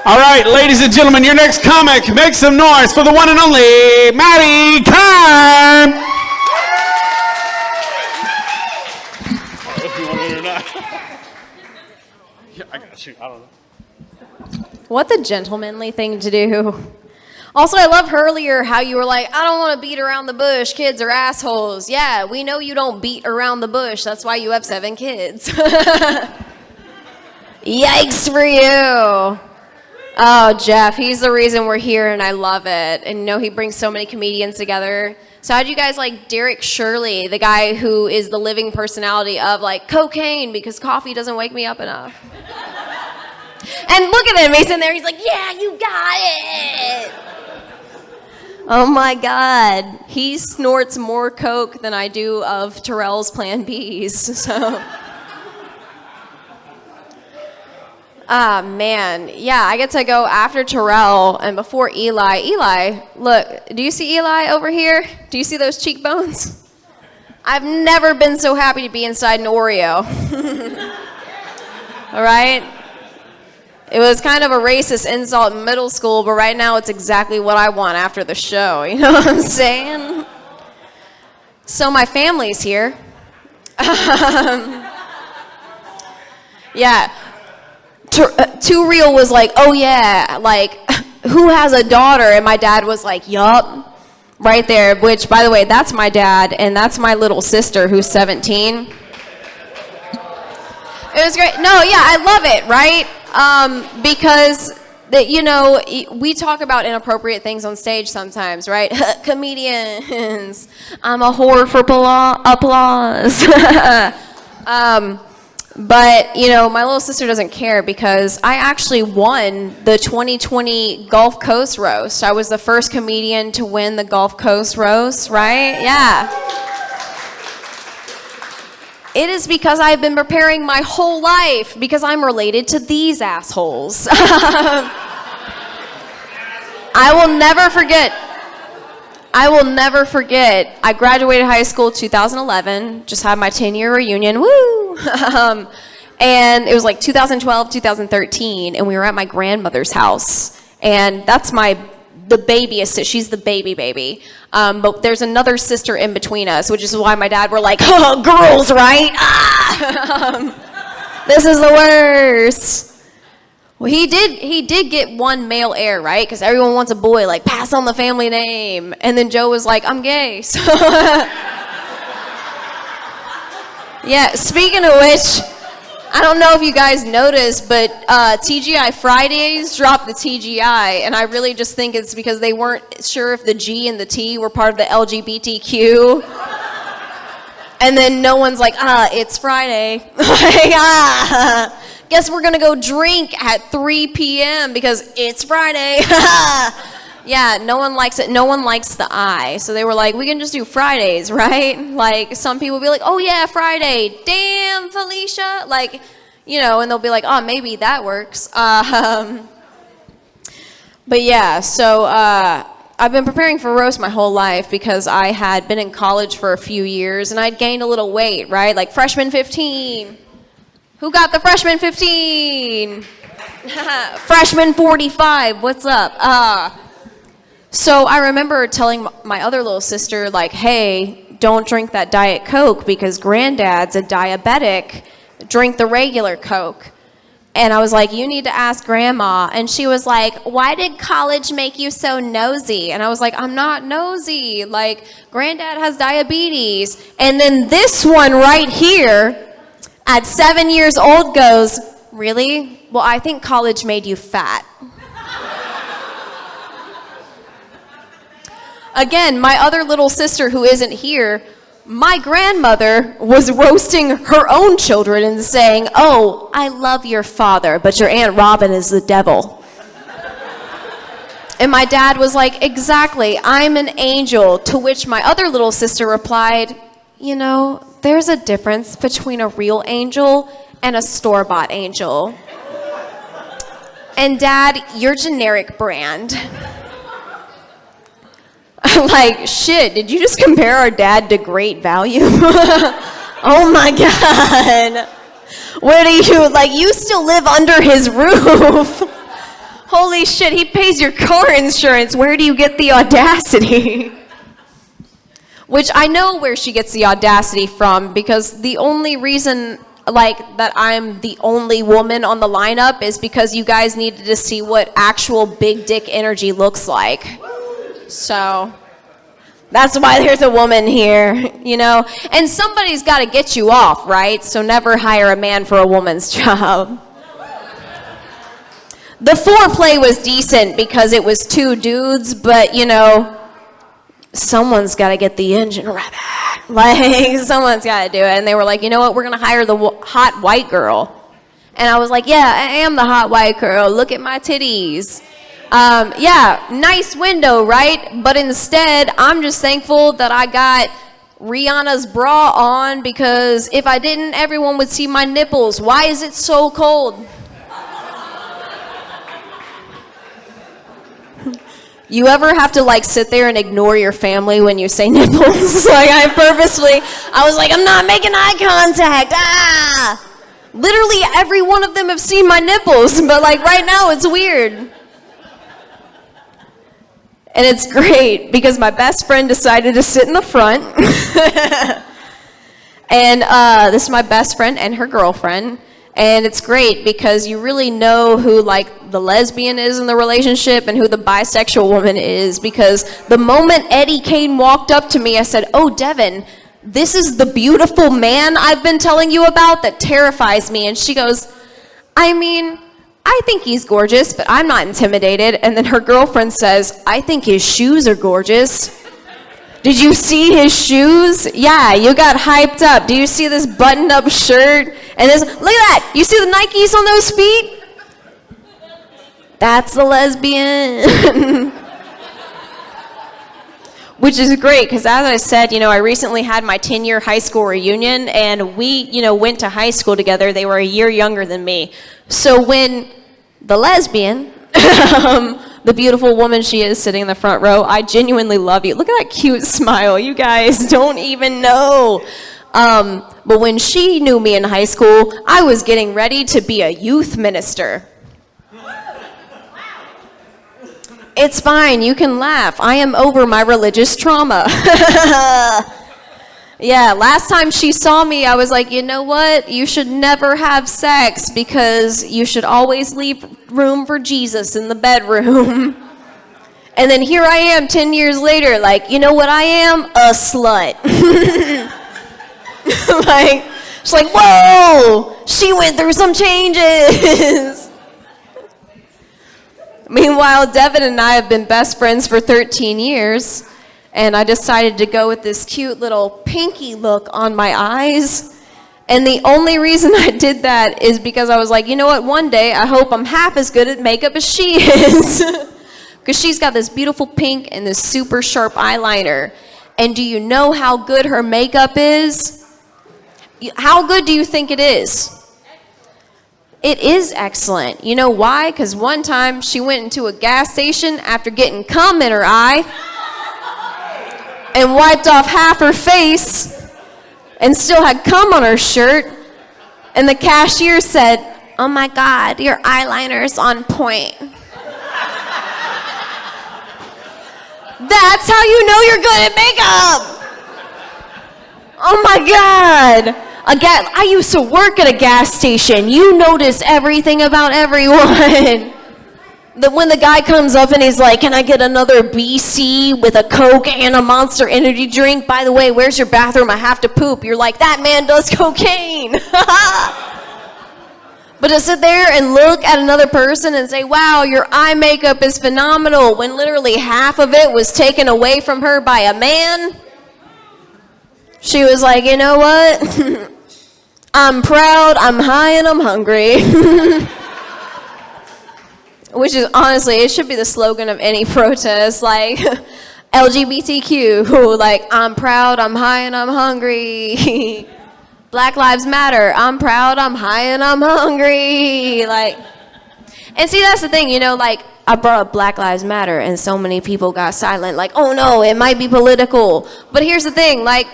All right, ladies and gentlemen, your next comic. Make some noise for the one and only Maddi, Keim. If you want it or not. Yeah, I gotta shoot. I don't know. What the gentlemanly thing to do. Also, I love earlier how you were like, I don't want to beat around the bush. Kids are assholes. Yeah, we know you don't beat around the bush. That's why you have 7 kids. Yikes for you. Oh, Jeff, he's the reason we're here, and I love it. And you know, he brings so many comedians together. So how do you guys like Derek Shirley, the guy who is the living personality of like cocaine because coffee doesn't wake me up enough? And look at him, he's in there, he's like, yeah, you got it. Oh my God, he snorts more coke than I do of Terrell's Plan Bs, so. Ah, man. Yeah, I get to go after Terrell and before Eli. Eli, look, do you see Eli over here? Do you see those cheekbones? I've never been so happy to be inside an Oreo. All right? It was kind of a racist insult in middle school, but right now it's exactly what I want after the show. You know what I'm saying? So my family's here. Yeah. Too Real was like, oh yeah, like, who has a daughter? And my dad was like, yup, right there, which, by the way, that's my dad, and that's my little sister who's 17. It was great. No, yeah, I love it, right? Because, you know, we talk about inappropriate things on stage sometimes, right? Comedians, I'm a whore for applause. But, you know, my little sister doesn't care because I actually won the 2020 Gulf Coast Roast. I was the first comedian to win the Gulf Coast Roast, right? Yeah. It is because I've been preparing my whole life because I'm related to these assholes. I will never forget. I graduated high school 2011, just had my 10-year reunion, woo! And it was like 2012, 2013, and we were at my grandmother's house. And that's the baby, she's the baby. But there's another sister in between us, which is why my dad were like, oh, girls, right? This is the worst. Well, he did get one male heir, right? Because everyone wants a boy, like, pass on the family name. And then Joe was like, I'm gay. So yeah, speaking of which, I don't know if you guys noticed, but TGI Fridays dropped the TGI, and I really just think it's because they weren't sure if the G and the T were part of the LGBTQ. And then no one's like, it's Friday. Like, guess we're gonna go drink at 3 p.m. because it's Friday. Yeah, no one likes it. No one likes the I. So they were like, we can just do Fridays, right? Like, some people be like, oh yeah, Friday. Damn, Felicia. Like, you know, and they'll be like, oh, maybe that works. But yeah, so I've been preparing for roast my whole life because I had been in college for a few years and I'd gained a little weight, right? Like freshman 15. Who got the freshman 15? Freshman 45, what's up? So I remember telling my other little sister, like, hey, don't drink that Diet Coke because Granddad's a diabetic. Drink the regular Coke. And I was like, you need to ask Grandma. And she was like, why did college make you so nosy? And I was like, I'm not nosy. Like, Granddad has diabetes. And then this one right here, at 7 years old, goes, really? Well, I think college made you fat. Again, my other little sister who isn't here, my grandmother was roasting her own children and saying, oh, I love your father, but your Aunt Robin is the devil. And my dad was like, exactly, I'm an angel. To which my other little sister replied, you know, there's a difference between a real angel and a store-bought angel. And Dad, you're generic brand. Like, shit, did you just compare our dad to Great Value? Oh my God. Where do you, like, you still live under his roof. Holy shit, he pays your car insurance. Where do you get the audacity? Which I know where she gets the audacity from, because the only reason like that I'm the only woman on the lineup is because you guys needed to see what actual big dick energy looks like. So that's why there's a woman here, you know? And somebody's got to get you off, right? So never hire a man for a woman's job. The foreplay was decent because it was two dudes, but you know, someone's got to get the engine revving. Like, someone's got to do it. And they were like, you know what, we're going to hire the hot white girl. And I was like, yeah, I am the hot white girl. Look at my titties. Yeah, nice window, right? But instead, I'm just thankful that I got Rihanna's bra on, because if I didn't, everyone would see my nipples. Why is it so cold? You ever have to like sit there and ignore your family when you say nipples? Like I was like, I'm not making eye contact. Ah! Literally every one of them have seen my nipples, but like right now it's weird. And it's great because my best friend decided to sit in the front. And this is my best friend and her girlfriend. And it's great because you really know who like the lesbian is in the relationship and who the bisexual woman is, because the moment Eddie Kane walked up to me, I said, oh, Devin, this is the beautiful man I've been telling you about that terrifies me. And she goes, I mean, I think he's gorgeous, but I'm not intimidated. And then her girlfriend says, I think his shoes are gorgeous. Did you see his shoes? Yeah, you got hyped up. Do you see this buttoned up shirt? And this, look at that. You see the Nikes on those feet? That's the lesbian. Which is great, because as I said, you know, I recently had my 10-year high school reunion, and we, you know, went to high school together. They were a year younger than me. So when the lesbian, the beautiful woman she is sitting in the front row, I genuinely love you. Look at that cute smile. You guys don't even know. But when she knew me in high school, I was getting ready to be a youth minister. It's fine, you can laugh. I am over my religious trauma. Yeah, last time she saw me, I was like, you know what? You should never have sex because you should always leave room for Jesus in the bedroom. And then here I am 10 years later, like, you know what I am? A slut. Like, she's like, whoa, she went through some changes. Meanwhile, Devin and I have been best friends for 13 years, and I decided to go with this cute little pinky look on my eyes. And the only reason I did that is because I was like, you know what, one day I hope I'm half as good at makeup as she is. Because she's got this beautiful pink and this super sharp eyeliner. And do you know how good her makeup is? How good do you think it is? It is excellent. You know why? Because one time she went into a gas station after getting cum in her eye and wiped off half her face and still had cum on her shirt. And the cashier said, oh my God, your eyeliner's on point. That's how you know you're good at makeup. Oh my God. I used to work at a gas station. You notice everything about everyone. When the guy comes up and he's like, can I get another BC with a Coke and a Monster Energy drink? By the way, where's your bathroom? I have to poop. You're like, that man does cocaine. But to sit there and look at another person and say, wow, your eye makeup is phenomenal, when literally half of it was taken away from her by a man. She was like, you know what? I'm proud, I'm high, and I'm hungry. Which is, honestly, it should be the slogan of any protest, like LGBTQ, like, I'm proud, I'm high, and I'm hungry. Black Lives Matter, I'm proud, I'm high, and I'm hungry. Like, and see, that's the thing, you know, like, I brought up Black Lives Matter, and so many people got silent, like, oh no, it might be political. But here's the thing, like,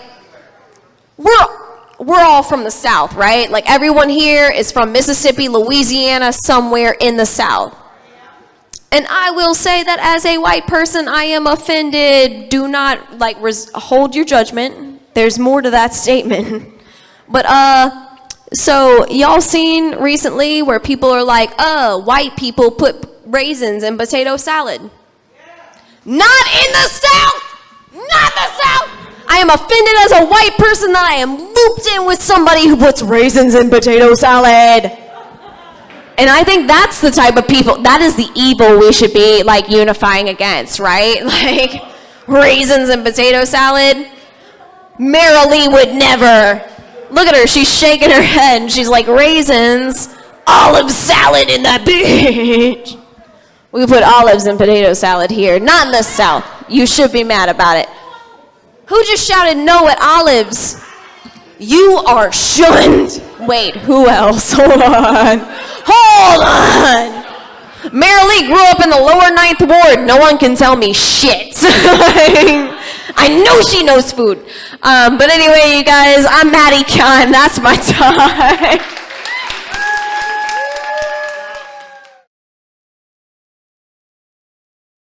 we're all from the South, right? Like, everyone here is from Mississippi, Louisiana, somewhere in the South. And I will say that as a white person, I am offended. Do not, hold your judgment. There's more to that statement. But, so y'all seen recently where people are like, white people put raisins in potato salad. Not in the South! Not the South! I am offended as a white person that I am looped in with somebody who puts raisins in potato salad. And I think that's the type of people, that is the evil we should be unifying against, right? Like raisins and potato salad. Marilee would never. Look at her, she's shaking her head and she's like, raisins, olive salad in that bitch. We put olives in potato salad here, not in the South. You should be mad about it. Who just shouted no at olives? You are shunned. Wait, who else? Hold on. Marilee grew up in the lower 9th ward. No one can tell me shit. I know she knows food. But anyway, you guys, I'm Maddi Keim. That's my time.